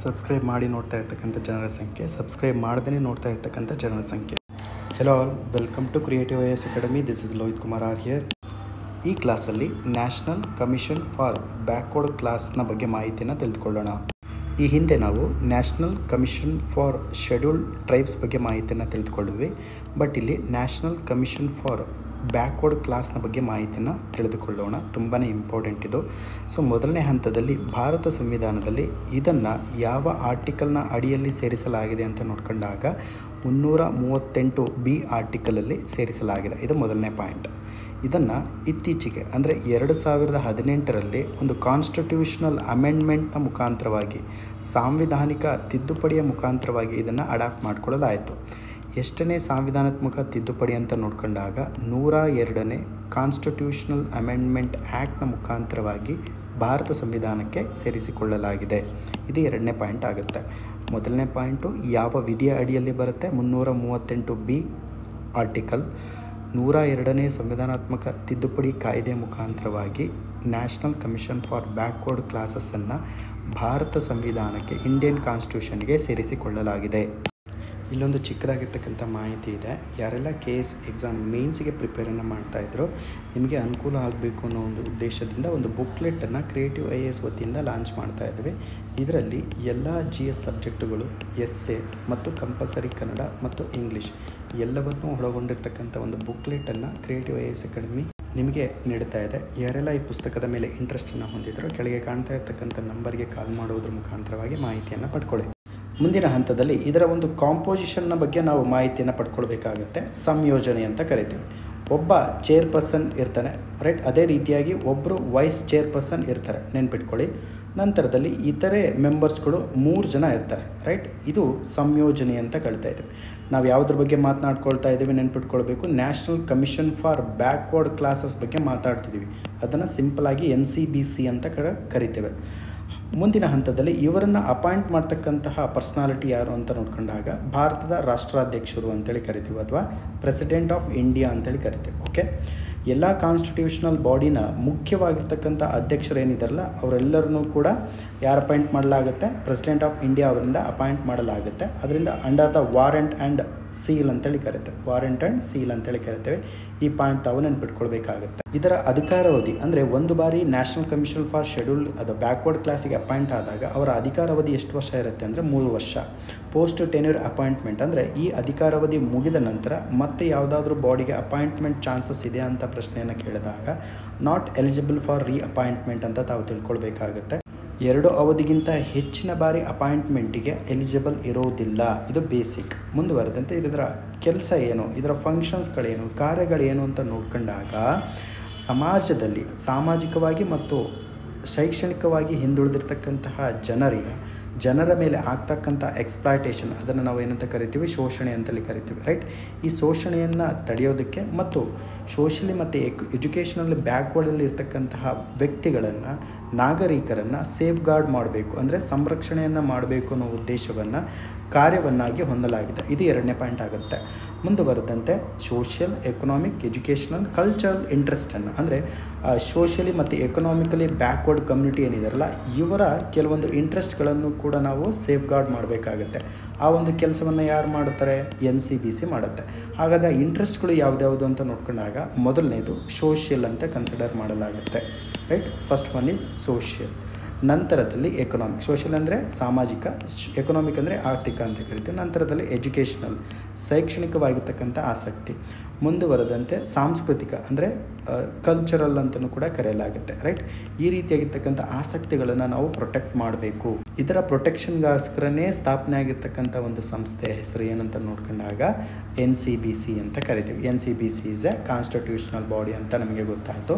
Subscribe ಮಾಡಿ ನೋಡ್ತಾ ಇರ್ತಕ್ಕಂಥ ಜನರ ಸಂಖ್ಯೆ, ಸಬ್ಸ್ಕ್ರೈಬ್ ಮಾಡದೇ ನೋಡ್ತಾ ಇರ್ತಕ್ಕಂಥ ಜನರ ಸಂಖ್ಯೆ. Hello all, welcome to creative IAS academy. This is Lohith Kumar are here. ಈ ಕ್ಲಾಸಲ್ಲಿ ನ್ಯಾಷನಲ್ ಕಮಿಷನ್ ಫಾರ್ ಬ್ಯಾಕ್ವರ್ಡ್ ಕ್ಲಾಸ್ನ ಬಗ್ಗೆ ಮಾಹಿತಿಯನ್ನು ತಿಳಿದುಕೊಳ್ಳೋಣ. ಈ ಹಿಂದೆ ನಾವು national commission for scheduled tribes ಬಗ್ಗೆ ಮಾಹಿತಿಯನ್ನು ತಿಳಿದುಕೊಳ್ಳುವೆ. ಬಟ್ ಇಲ್ಲಿ ನ್ಯಾಷನಲ್ ಕಮಿಷನ್ ಫಾರ್ ಬ್ಯಾಕ್ವರ್ಡ್ ಕ್ಲಾಸ್ನ ಬಗ್ಗೆ ಮಾಹಿತಿಯನ್ನು ತಿಳಿದುಕೊಳ್ಳೋಣ. ತುಂಬಾ ಇಂಪಾರ್ಟೆಂಟ್ ಇದು. ಸೊ ಮೊದಲನೇ ಹಂತದಲ್ಲಿ ಭಾರತ ಸಂವಿಧಾನದಲ್ಲಿ ಇದನ್ನು ಯಾವ ಆರ್ಟಿಕಲ್ನ ಅಡಿಯಲ್ಲಿ ಸೇರಿಸಲಾಗಿದೆ ಅಂತ ನೋಡ್ಕೊಂಡಾಗ 338B ಆರ್ಟಿಕಲಲ್ಲಿ ಸೇರಿಸಲಾಗಿದೆ. ಇದು ಮೊದಲನೇ ಪಾಯಿಂಟ್. ಇದನ್ನು ಇತ್ತೀಚೆಗೆ ಅಂದರೆ 2018ರಲ್ಲಿ ಒಂದು ಕಾನ್ಸ್ಟಿಟ್ಯೂಷನಲ್ ಅಮೆಂಡ್ಮೆಂಟ್ನ ಮುಖಾಂತರವಾಗಿ, ಸಾಂವಿಧಾನಿಕ ತಿದ್ದುಪಡಿಯ ಮುಖಾಂತರವಾಗಿ ಇದನ್ನು ಅಡಾಪ್ಟ್ ಮಾಡಿಕೊಳ್ಳಲಾಯಿತು. ಎಷ್ಟನೇ ಸಾಂವಿಧಾನಾತ್ಮಕ ತಿದ್ದುಪಡಿ ಅಂತ ನೋಡ್ಕೊಂಡಾಗ 102ನೇ ಕಾನ್ಸ್ಟಿಟ್ಯೂಷನಲ್ ಅಮೆಂಡ್ಮೆಂಟ್ ಆ್ಯಕ್ಟ್ನ ಮುಖಾಂತರವಾಗಿ ಭಾರತ ಸಂವಿಧಾನಕ್ಕೆ ಸೇರಿಸಿಕೊಳ್ಳಲಾಗಿದೆ. ಇದು ಎರಡನೇ ಪಾಯಿಂಟ್ ಆಗುತ್ತೆ. ಮೊದಲನೇ ಪಾಯಿಂಟು ಯಾವ ವಿಧಿಯ ಅಡಿಯಲ್ಲಿ ಬರುತ್ತೆ? 338B article. 102ನೇ ಸಂವಿಧಾನಾತ್ಮಕ ತಿದ್ದುಪಡಿ ಕಾಯ್ದೆ ಮುಖಾಂತರವಾಗಿ ನ್ಯಾಷನಲ್ ಕಮಿಷನ್ ಫಾರ್ ಬ್ಯಾಕ್ವರ್ಡ್ ಕ್ಲಾಸಸ್ಸನ್ನು ಭಾರತ ಸಂವಿಧಾನಕ್ಕೆ, ಇಂಡಿಯನ್ ಕಾನ್ಸ್ಟಿಟ್ಯೂಷನ್ಗೆ ಸೇರಿಸಿಕೊಳ್ಳಲಾಗಿದೆ. ಇಲ್ಲೊಂದು ಚಿಕ್ಕದಾಗಿರ್ತಕ್ಕಂಥ ಮಾಹಿತಿ ಇದೆ. ಯಾರೆಲ್ಲ KS ಎಕ್ಸಾಮ್ ಮೇನ್ಸಿಗೆ ಪ್ರಿಪೇರನ್ನು ಮಾಡ್ತಾಯಿದ್ರು, ನಿಮಗೆ ಅನುಕೂಲ ಆಗಬೇಕು ಅನ್ನೋ ಒಂದು ಉದ್ದೇಶದಿಂದ ಒಂದು ಬುಕ್ಲೆಟನ್ನು ಕ್ರಿಯೇಟಿವ್ IAS ವತಿಯಿಂದ ಲಾಂಚ್ ಮಾಡ್ತಾ ಇದ್ದೀವಿ. ಇದರಲ್ಲಿ ಎಲ್ಲ GS ಸಬ್ಜೆಕ್ಟುಗಳು, ಎಸ್ಸೆ ಮತ್ತು ಕಂಪಲ್ಸರಿ ಕನ್ನಡ ಮತ್ತು ಇಂಗ್ಲೀಷ್ ಎಲ್ಲವನ್ನೂ ಒಳಗೊಂಡಿರ್ತಕ್ಕಂಥ ಒಂದು ಬುಕ್ಲೆಟನ್ನು ಕ್ರಿಯೇಟಿವ್ IAS ಅಕಾಡೆಮಿ ನಿಮಗೆ ನೀಡ್ತಾ ಇದೆ. ಯಾರೆಲ್ಲ ಈ ಪುಸ್ತಕದ ಮೇಲೆ ಇಂಟ್ರೆಸ್ಟನ್ನು ಹೊಂದಿದ್ರು, ಕೆಳಗೆ ಕಾಣ್ತಾ ಇರ್ತಕ್ಕಂಥ ನಂಬರ್ಗೆ ಕಾಲ್ ಮಾಡೋದ್ರ ಮುಖಾಂತರವಾಗಿ ಮಾಹಿತಿಯನ್ನು ಪಡ್ಕೊಳ್ಳಿ. ಮುಂದಿನ ಹಂತದಲ್ಲಿ ಇದರ ಒಂದು ಕಾಂಪೋಸಿಷನ್ನ ಬಗ್ಗೆ ನಾವು ಮಾಹಿತಿಯನ್ನು ಪಡ್ಕೊಳ್ಬೇಕಾಗುತ್ತೆ. ಸಂಯೋಜನೆ ಅಂತ ಕರಿತೀವಿ. ಒಬ್ಬ ಚೇರ್ಪರ್ಸನ್ ಇರ್ತಾನೆ, ರೈಟ್. ಅದೇ ರೀತಿಯಾಗಿ ಒಬ್ಬರು ವೈಸ್ ಚೇರ್ಪರ್ಸನ್ ಇರ್ತಾರೆ, ನೆನ್ಪಿಟ್ಕೊಳ್ಳಿ. ನಂತರದಲ್ಲಿ ಇತರೆ ಮೆಂಬರ್ಸ್ಗಳು 3 ಜನ ಇರ್ತಾರೆ, ರೈಟ್. ಇದು ಸಂಯೋಜನೆ ಅಂತ ಕರಿತಾ ಇದ್ದೀವಿ. ನಾವು ಯಾವುದ್ರ ಬಗ್ಗೆ ಮಾತನಾಡ್ಕೊಳ್ತಾ ಇದ್ದೀವಿ ನೆನ್ಪಿಟ್ಕೊಳ್ಬೇಕು? National commission for backward classes ಬಗ್ಗೆ ಮಾತಾಡ್ತಿದ್ದೀವಿ. ಅದನ್ನು ಸಿಂಪಲಾಗಿ NCBC ಅಂತ ಕರಿತೇವೆ. ಮುಂದಿನ ಹಂತದಲ್ಲಿ ಇವರನ್ನು ಅಪಾಯಿಂಟ್ ಮಾಡ್ತಕ್ಕಂತಹ ಪರ್ಸ್ನಾಲಿಟಿ ಯಾರು ಅಂತ ನೋಡ್ಕೊಂಡಾಗ ಭಾರತದ ರಾಷ್ಟ್ರಾಧ್ಯಕ್ಷರು ಅಂತೇಳಿ ಕರಿತೀವಿ, ಅಥವಾ ಪ್ರೆಸಿಡೆಂಟ್ ಆಫ್ ಇಂಡಿಯಾ ಅಂತೇಳಿ ಕರಿತೀವಿ. ಓಕೆ. ಎಲ್ಲ ಕಾನ್ಸ್ಟಿಟ್ಯೂಷನಲ್ ಬಾಡಿನ ಮುಖ್ಯವಾಗಿರ್ತಕ್ಕಂಥ ಅಧ್ಯಕ್ಷರು ಏನಿದಾರಲ್ಲ ಅವರೆಲ್ಲರನ್ನೂ ಕೂಡ ಯಾರು ಅಪಾಯಿಂಟ್ ಮಾಡಲಾಗುತ್ತೆ? ಪ್ರೆಸಿಡೆಂಟ್ ಆಫ್ ಇಂಡಿಯಾ ಅವರಿಂದ ಅಪಾಯಿಂಟ್ ಮಾಡಲಾಗುತ್ತೆ. ಅದರಿಂದ under the warrant and seal ಅಂತೇಳಿ ಕರಿತೇವೆ. ವಾರೆಂಟ್ ಆ್ಯಂಡ್ ಸೀಲ್ ಅಂತೇಳಿ ಕರಿತೇವೆ. ಈ ಪಾಯಿಂಟ್ ತಾವು ನೆನ್ಪಿಟ್ಕೊಳ್ಬೇಕಾಗುತ್ತೆ. ಇದರ ಅಧಿಕಾರಾವಧಿ ಅಂದರೆ ಒಂದು ಬಾರಿ ನ್ಯಾಷನಲ್ ಕಮಿಷನ್ ಫಾರ್ ಶೆಡ್ಯೂಲ್ಡ್ ಅದು ಬ್ಯಾಕ್ವರ್ಡ್ ಕ್ಲಾಸಿಗೆ ಅಪಾಯಿಂಟ್ ಆದಾಗ ಅವರ ಅಧಿಕಾರಾವಧಿ ಎಷ್ಟು ವರ್ಷ ಇರುತ್ತೆ ಅಂದರೆ 3 ವರ್ಷ. ಪೋಸ್ಟ್ ಟೆನ್ಯೂರ್ ಅಪಾಯಿಂಟ್ಮೆಂಟ್ ಅಂದರೆ ಈ ಅಧಿಕಾರಾವಧಿ ಮುಗಿದ ನಂತರ ಮತ್ತೆ ಯಾವುದಾದ್ರೂ ಬಾಡಿಗೆ ಅಪಾಯಿಂಟ್ಮೆಂಟ್ ಚಾನ್ಸಸ್ ಇದೆ ಅಂತ ಪ್ರಶ್ನೆಯನ್ನು ಕೇಳಿದಾಗ ನಾಟ್ ಎಲಿಜಿಬಲ್ ಫಾರ್ ರೀ ಅಪಾಯಿಂಟ್ಮೆಂಟ್ ಅಂತ ತಾವು ತಿಳ್ಕೊಳ್ಬೇಕಾಗುತ್ತೆ. 2 ಅವಧಿಗಿಂತ ಹೆಚ್ಚಿನ ಬಾರಿ ಅಪಾಯಿಂಟ್ಮೆಂಟಿಗೆ ಎಲಿಜಿಬಲ್ ಇರೋದಿಲ್ಲ. ಇದು ಬೇಸಿಕ್. ಮುಂದುವರೆದಂತೆ ಇದರ ಕೆಲಸ ಏನು, ಇದರ ಫಂಕ್ಷನ್ಸ್ಗಳೇನು, ಕಾರ್ಯಗಳೇನು ಅಂತ ನೋಡ್ಕೊಂಡಾಗ ಸಮಾಜದಲ್ಲಿ ಸಾಮಾಜಿಕವಾಗಿ ಮತ್ತು ಶೈಕ್ಷಣಿಕವಾಗಿ ಹಿಂದುಳಿದಿರ್ತಕ್ಕಂತಹ ಜನರ ಮೇಲೆ ಆಗ್ತಕ್ಕಂಥ ಎಕ್ಸ್ಪ್ಲಾಯ್ಟೇಷನ್, ಅದನ್ನು ನಾವು ಏನಂತ ಕರಿತೀವಿ? ಶೋಷಣೆ ಅಂತೇಳಿ ಕರಿತೀವಿ, ರೈಟ್. ಈ ಶೋಷಣೆಯನ್ನು ತಡೆಯೋದಕ್ಕೆ ಮತ್ತು ಸೋಷಲಿ ಮತ್ತು ಎಜುಕೇಷನಲ್ಲಿ ಬ್ಯಾಕ್ವರ್ಡಲ್ಲಿ ಇರ್ತಕ್ಕಂತಹ ವ್ಯಕ್ತಿಗಳನ್ನು, ನಾಗರಿಕರನ್ನು ಸೇಫ್ ಗಾರ್ಡ್ ಮಾಡಬೇಕು, ಅಂದರೆ ಸಂರಕ್ಷಣೆಯನ್ನು ಮಾಡಬೇಕು ಅನ್ನೋ ಉದ್ದೇಶವನ್ನು ಕಾರ್ಯವನ್ನಾಗಿ ಹೊಂದಲಾಗಿದೆ. ಇದು ಎರಡನೇ ಪಾಯಿಂಟ್ ಆಗುತ್ತೆ. ಮುಂದುವರೆದಂತೆ ಸೋಷಿಯಲ್, ಎಕನಾಮಿಕ್, ಎಜುಕೇಷನಲ್, ಕಲ್ಚರಲ್ ಇಂಟ್ರೆಸ್ಟನ್ನು ಅಂದರೆ ಸೋಷಿಯಲಿ ಮತ್ತು ಎಕನಾಮಿಕಲಿ ಬ್ಯಾಕ್ವರ್ಡ್ ಕಮ್ಯುನಿಟಿ ಏನಿದಾರಲ್ಲ ಇವರ ಕೆಲವೊಂದು ಇಂಟ್ರೆಸ್ಟ್ಗಳನ್ನು ಕೂಡ ನಾವು ಸೇಫ್ ಗಾರ್ಡ್ ಮಾಡಬೇಕಾಗುತ್ತೆ. ಆ ಒಂದು ಕೆಲಸವನ್ನು ಯಾರು ಮಾಡ್ತಾರೆ? NCBC ಮಾಡುತ್ತೆ. ಹಾಗಾದರೆ ಆ ಇಂಟ್ರೆಸ್ಟ್ಗಳು ಯಾವುದ್ಯಾವುದು ಅಂತ ನೋಡ್ಕೊಂಡಾಗ ಮೊದಲನೇದು ಸೋಷಿಯಲ್ ಅಂತ ಕನ್ಸಿಡರ್ ಮಾಡಲಾಗುತ್ತೆ, right. First one is social. ನಂತರದಲ್ಲಿ ಎಕನಾಮಿಕ್. ಸೋಷಿಯಲ್ ಅಂದರೆ ಸಾಮಾಜಿಕ, ಎಕನಾಮಿಕ್ ಅಂದರೆ ಆರ್ಥಿಕ ಅಂತ ಕರಿತೀವಿ. ನಂತರದಲ್ಲಿ ಎಜುಕೇಷನಲ್, ಶೈಕ್ಷಣಿಕವಾಗಿರ್ತಕ್ಕಂಥ ಆಸಕ್ತಿ. ಮುಂದುವರೆದಂತೆ ಸಾಂಸ್ಕೃತಿಕ ಅಂದರೆ ಕಲ್ಚರಲ್ ಅಂತಲೂ ಕೂಡ ಕರೆಯಲಾಗುತ್ತೆ, ರೈಟ್. ಈ ರೀತಿಯಾಗಿರ್ತಕ್ಕಂಥ ಆಸಕ್ತಿಗಳನ್ನು ನಾವು ಪ್ರೊಟೆಕ್ಟ್ ಮಾಡಬೇಕು. ಇದರ ಪ್ರೊಟೆಕ್ಷನ್ಗೋಸ್ಕರನೇ ಸ್ಥಾಪನೆ ಆಗಿರ್ತಕ್ಕಂಥ ಒಂದು ಸಂಸ್ಥೆ ಹೆಸರು ಏನಂತ ನೋಡ್ಕೊಂಡಾಗ NCBC ಅಂತ ಕರಿತೀವಿ. NCBC is A constitutional body ಅಂತ ನಮಗೆ ಗೊತ್ತಾಯಿತು.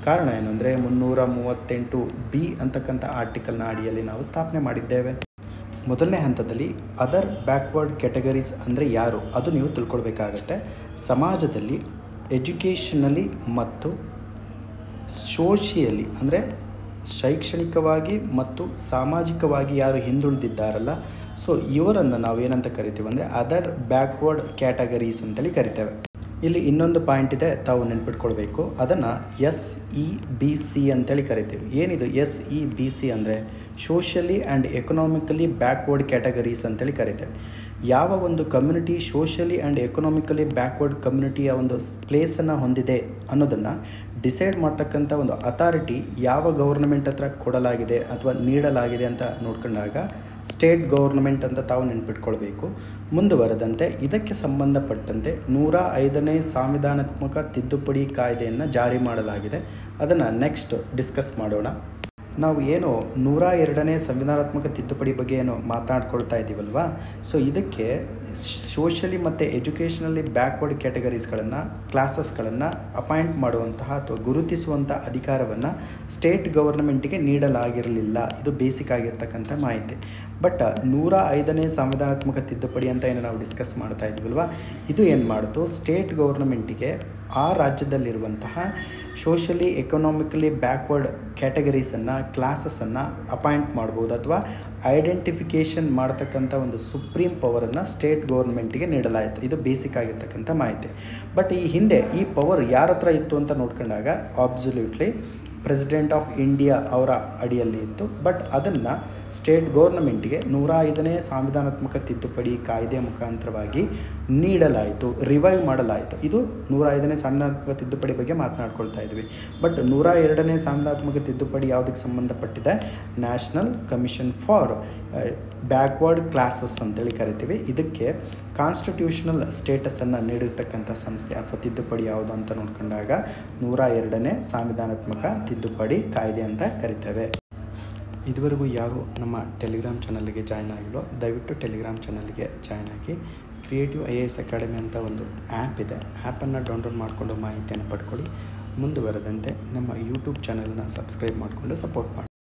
ಕಾರಣ ಏನು ಅಂದರೆ 338B ಅಂತಕ್ಕಂಥ ಆರ್ಟಿಕಲ್ನ ಅಡಿಯಲ್ಲಿ ನಾವು ಸ್ಥಾಪನೆ ಮಾಡಿದ್ದೇವೆ. ಮೊದಲನೇ ಹಂತದಲ್ಲಿ ಅದರ್ ಬ್ಯಾಕ್ವರ್ಡ್ ಕ್ಯಾಟಗರೀಸ್ ಅಂದರೆ ಯಾರು ಅದು ನೀವು ತಿಳ್ಕೊಳ್ಬೇಕಾಗತ್ತೆ. ಸಮಾಜದಲ್ಲಿ ಎಜುಕೇಷನಲಿ ಮತ್ತು ಸೋಷಿಯಲಿ ಅಂದರೆ ಶೈಕ್ಷಣಿಕವಾಗಿ ಮತ್ತು ಸಾಮಾಜಿಕವಾಗಿ ಯಾರು ಹಿಂದುಳಿದಿದ್ದಾರಲ್ಲ, ಸೊ ಇವರನ್ನು ನಾವು ಏನಂತ ಕರಿತೀವಿ ಅಂದರೆ ಅದರ್ ಬ್ಯಾಕ್ವರ್ಡ್ ಕ್ಯಾಟಗರೀಸ್ ಅಂತೇಳಿ ಕರಿತೇವೆ. ಇಲ್ಲಿ ಇನ್ನೊಂದು ಪಾಯಿಂಟ್ ಇದೆ, ತಾವು ನೆನ್ಪಿಟ್ಕೊಳ್ಬೇಕು. ಅದನ್ನು SEBC ಅಂತೇಳಿ ಕರಿತೀವಿ. ಏನಿದು SEBC ಅಂದರೆ socially and economically backward categories ಅಂತೇಳಿ ಕರಿತೇವೆ. ಯಾವ ಒಂದು community socially and economically backward ಕಮ್ಯುನಿಟಿಯ ಒಂದು ಪ್ಲೇಸನ್ನು ಹೊಂದಿದೆ ಅನ್ನೋದನ್ನು ಡಿಸೈಡ್ ಮಾಡ್ತಕ್ಕಂಥ ಒಂದು ಅಥಾರಿಟಿ ಯಾವ ಗೌರ್ನಮೆಂಟ್ ಹತ್ರ ಕೊಡಲಾಗಿದೆ ಅಥವಾ ನೀಡಲಾಗಿದೆ ಅಂತ ನೋಡ್ಕೊಂಡಾಗ ಸ್ಟೇಟ್ ಗೌರ್ನಮೆಂಟ್ ಅಂತ ತಾವು ನೆನ್ಪಿಟ್ಕೊಳ್ಬೇಕು. ಮುಂದುವರೆದಂತೆ ಇದಕ್ಕೆ ಸಂಬಂಧಪಟ್ಟಂತೆ 105ನೇ ಸಾಂವಿಧಾನಾತ್ಮಕ ತಿದ್ದುಪಡಿ ಕಾಯ್ದೆಯನ್ನು ಜಾರಿ ಮಾಡಲಾಗಿದೆ. ಅದನ್ನು ನೆಕ್ಸ್ಟ್ ಡಿಸ್ಕಸ್ ಮಾಡೋಣ. ನಾವು ಏನು 102ನೇ ಸಂವಿಧಾನಾತ್ಮಕ ತಿದ್ದುಪಡಿ ಬಗ್ಗೆ ಏನು ಮಾತನಾಡ್ಕೊಳ್ತಾ ಇದ್ದೀವಲ್ವಾ, ಸೊ ಇದಕ್ಕೆ ಸೋಷಿಯಲಿ ಮತ್ತು ಎಜುಕೇಷನಲ್ಲಿ ಬ್ಯಾಕ್ವರ್ಡ್ ಕ್ಯಾಟಗರೀಸ್ಗಳನ್ನು ಕ್ಲಾಸಸ್ಗಳನ್ನು ಅಪಾಯಿಂಟ್ ಮಾಡುವಂತಹ ಅಥವಾ ಗುರುತಿಸುವಂಥ ಅಧಿಕಾರವನ್ನು ಸ್ಟೇಟ್ ಗೌರ್ನಮೆಂಟಿಗೆ ನೀಡಲಾಗಿರಲಿಲ್ಲ. ಇದು ಬೇಸಿಕ್ ಆಗಿರ್ತಕ್ಕಂಥ ಮಾಹಿತಿ. ಬಟ್ 105ನೇ ಸಂವಿಧಾನಾತ್ಮಕ ತಿದ್ದುಪಡಿ ಅಂತ ಏನು ನಾವು ಡಿಸ್ಕಸ್ ಮಾಡ್ತಾ ಇದ್ದೀವಲ್ವ, ಇದು ಏನು ಮಾಡ್ತು, ಸ್ಟೇಟ್ ಗೌರ್ನಮೆಂಟಿಗೆ ಆ ರಾಜ್ಯದಲ್ಲಿರುವಂತಹ ಸೋಷಿಯಲಿ ಎಕನಾಮಿಕಲಿ ಬ್ಯಾಕ್ವರ್ಡ್ ಕ್ಯಾಟಗರೀಸನ್ನು ಕ್ಲಾಸಸನ್ನು ಅಪಾಯಿಂಟ್ ಮಾಡ್ಬೋದು ಅಥವಾ ಐಡೆಂಟಿಫಿಕೇಷನ್ ಮಾಡ್ತಕ್ಕಂಥ ಒಂದು ಸುಪ್ರೀಂ ಪವರನ್ನು ಸ್ಟೇಟ್ ಗೌರ್ಮೆಂಟಿಗೆ ನೀಡಲಾಯಿತು. ಇದು ಬೇಸಿಕ್ ಆಗಿರ್ತಕ್ಕಂಥ ಮಾಹಿತಿ. ಬಟ್ ಈ ಹಿಂದೆ ಈ ಪವರ್ ಯಾರ ಹತ್ರ ಇತ್ತು ಅಂತ ನೋಡ್ಕೊಂಡಾಗ ಅಬ್ಸಲ್ಯೂಟ್ಲಿ ಪ್ರೆಸಿಡೆಂಟ್ ಆಫ್ ಇಂಡಿಯಾ ಅವರ ಅಡಿಯಲ್ಲಿ ಇತ್ತು. ಬಟ್ ಅದನ್ನು ಸ್ಟೇಟ್ ಗೌರ್ನಮೆಂಟಿಗೆ 105ನೇ ಸಂವಿಧಾನಾತ್ಮಕ ತಿದ್ದುಪಡಿ ಕಾಯ್ದೆ ಮುಖಾಂತರವಾಗಿ ನೀಡಲಾಯಿತು, ರಿವೈವ್ ಮಾಡಲಾಯಿತು. ಇದು 105ನೇ ಸಂವಿಧಾನಾತ್ಮಕ ತಿದ್ದುಪಡಿ ಬಗ್ಗೆ ಮಾತನಾಡ್ಕೊಳ್ತಾ ಇದ್ವಿ. ಬಟ್ 102ನೇ ಸಂವಿಧಾನಾತ್ಮಕ ತಿದ್ದುಪಡಿ ಯಾವುದಕ್ಕೆ ಸಂಬಂಧಪಟ್ಟಿದೆ, national commission for backward classes ಅಂತೇಳಿ ಕರಿತೀವಿ. ಇದಕ್ಕೆ ಕಾನ್ಸ್ಟಿಟ್ಯೂಷನಲ್ ಸ್ಟೇಟಸನ್ನು ನೀಡಿರ್ತಕ್ಕಂಥ ಸಂಸ್ಥೆ ಅಥವಾ ತಿದ್ದುಪಡಿ ಯಾವುದು ಅಂತ ನೋಡ್ಕೊಂಡಾಗ 102ನೇ ಸಂವಿಧಾನಾತ್ಮಕ ತಿದ್ದುಪಡಿ ಕಾಯ್ದೆ ಅಂತ ಕರಿತೇವೆ. ಇದುವರೆಗೂ ಯಾರು ನಮ್ಮ ಟೆಲಿಗ್ರಾಮ್ ಚಾನಲ್ಗೆ ಜಾಯ್ನ್ ಆಗಿಲ್ಲೋ ದಯವಿಟ್ಟು ಟೆಲಿಗ್ರಾಮ್ ಚಾನಲ್ಗೆ ಜಾಯ್ನ್ ಆಗಿ. ಕ್ರಿಯೇಟಿವ್ IAS ಅಕಾಡೆಮಿ ಅಂತ ಒಂದು ಆ್ಯಪ್ ಇದೆ. ಆ್ಯಪನ್ನು ಡೌನ್ಲೋಡ್ ಮಾಡಿಕೊಂಡು ಮಾಹಿತಿಯನ್ನು ಪಡ್ಕೊಳ್ಳಿ. ಮುಂದುವರೆದಂತೆ ನಮ್ಮ ಯೂಟ್ಯೂಬ್ ಚಾನಲ್ನ ಸಬ್ಸ್ಕ್ರೈಬ್ ಮಾಡಿಕೊಂಡು ಸಪೋರ್ಟ್ ಮಾಡಿ.